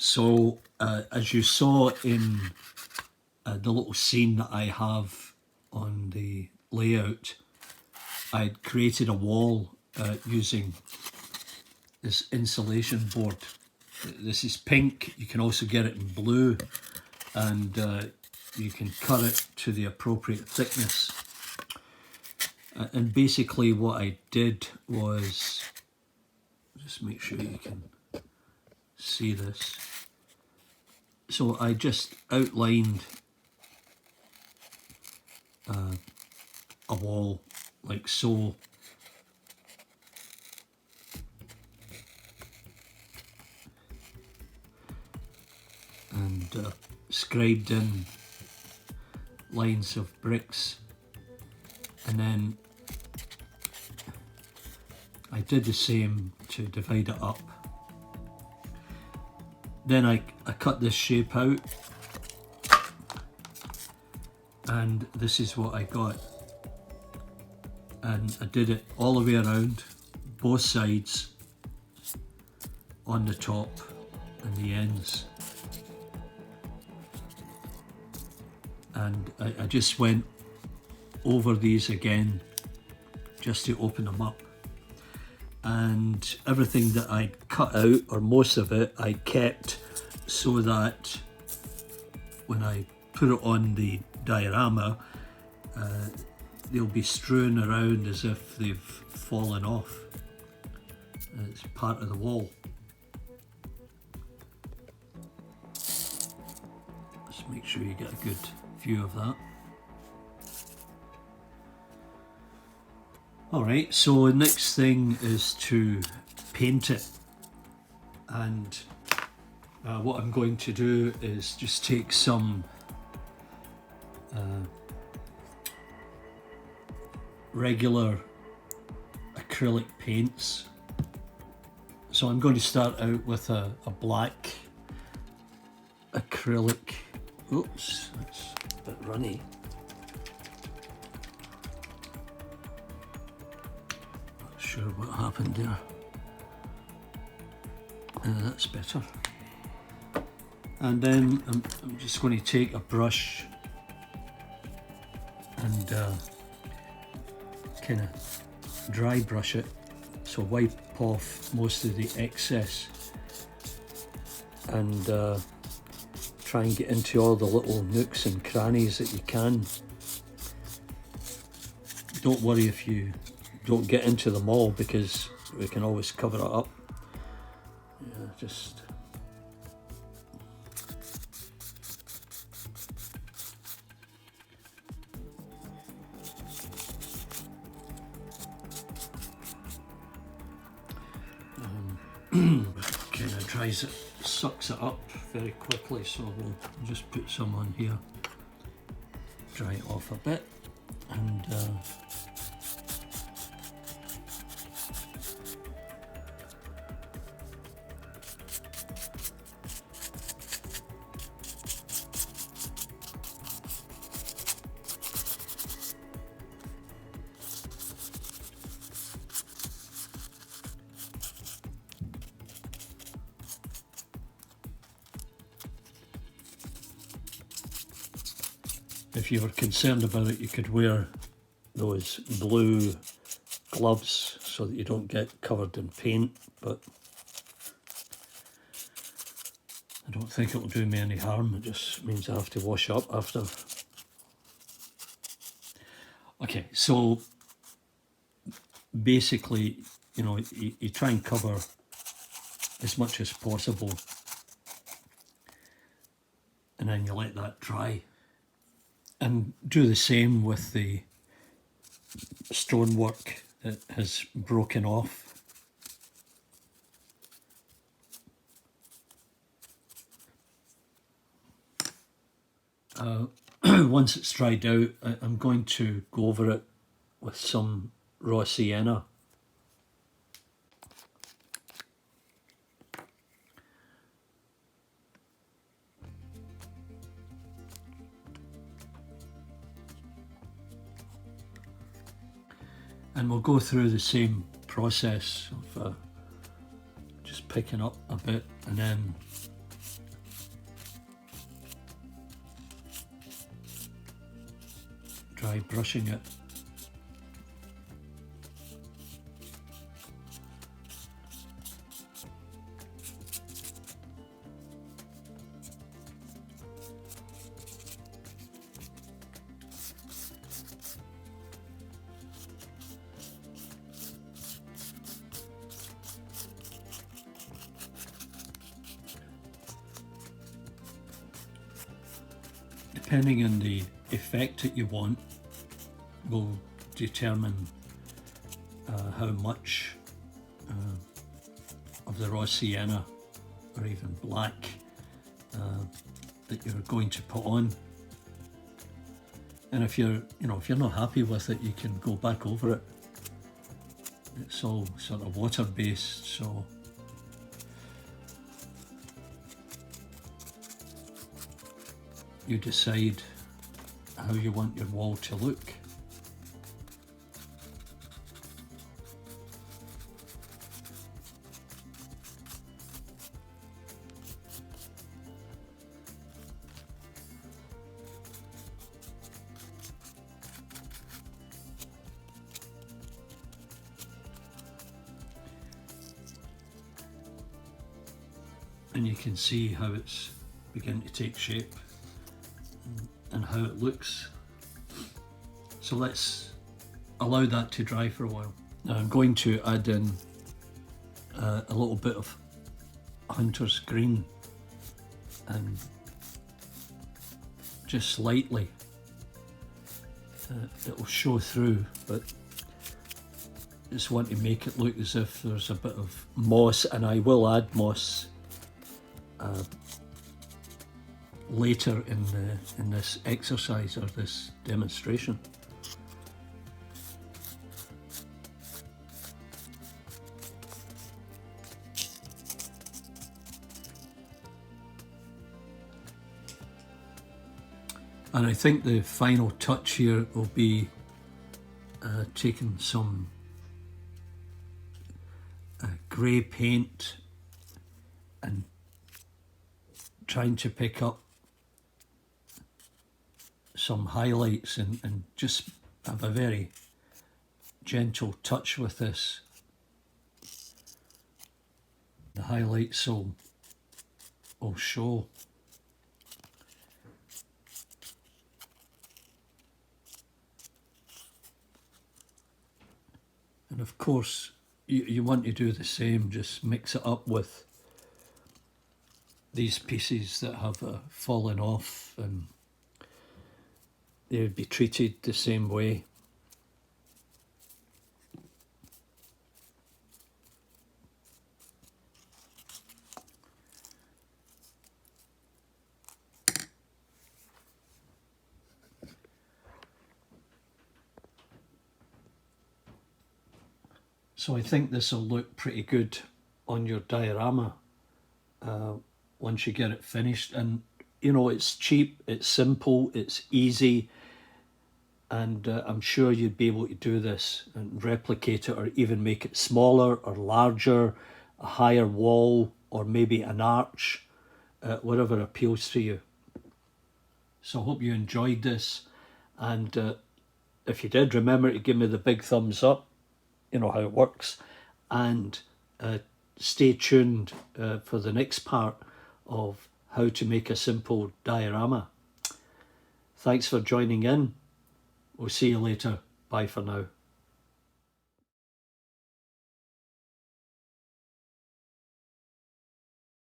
So as you saw in the little scene that I have on the layout, I'd created a wall using this insulation board. This is pink, you can also get it in blue, and you can cut it to the appropriate thickness. And basically what I did was, just make sure you can see this. So I just outlined a wall like so. And scribed in lines of bricks, and then I did the same to divide it up. Then I cut this shape out, and this is what I got. And I did it all the way around, both sides, on the top and the ends. And I just went over these again just to open them up. And everything that I cut out, or most of it, I kept so that when I put it on the diorama, they'll be strewn around as if they've fallen off. And it's part of the wall. Just make sure you get a good view of that. Alright, so the next thing is to paint it, and what I'm going to do is just take some regular acrylic paints. So I'm going to start out with a black acrylic. Oops, that's a bit runny. Not sure what happened there. That's better. And then I'm just going to take a brush and kind of dry brush it, so wipe off most of the excess, and try and get into all the little nooks and crannies that you can. Don't worry if you don't get into them all, because we can always cover it up. Yeah, just kind of dries it, sucks it up very quickly, so we'll just put some on here, dry it off a bit, and if you were concerned about it, you could wear those blue gloves so that you don't get covered in paint, but I don't think it will do me any harm. It just means I have to wash up after. Okay, so basically, you know, you try and cover as much as possible, and then you let that dry. And do the same with the stonework that has broken off. Once it's dried out, I'm going to go over it with some raw sienna. And we'll go through the same process of just picking up a bit and then dry brushing it. Depending on the effect that you want will determine how much of the raw sienna or even black that you're going to put on. And if you're not happy with it, you can go back over it. It's all sort of water based, so you decide how you want your wall to look. And you can see how it's beginning to take shape and how it looks. So let's allow that to dry for a while. Now I'm going to add in a little bit of hunter's green, and just slightly it will show through, but just want to make it look as if there's a bit of moss, and I will add moss later in this exercise or this demonstration. And I think the final touch here will be taking some grey paint and trying to pick up some highlights and just have a very gentle touch with this. The highlights will show. And of course you want to do the same, just mix it up with these pieces that have fallen off, and they would be treated the same way. So I think this will look pretty good on your diorama once you get it finished. And you know, it's cheap, it's simple, it's easy, and I'm sure you'd be able to do this and replicate it, or even make it smaller or larger, a higher wall, or maybe an arch, whatever appeals to you. So I hope you enjoyed this, and if you did, remember to give me the big thumbs up. You know how it works, and stay tuned for the next part of how to make a simple diorama. Thanks for joining in. We'll see you later. Bye for now.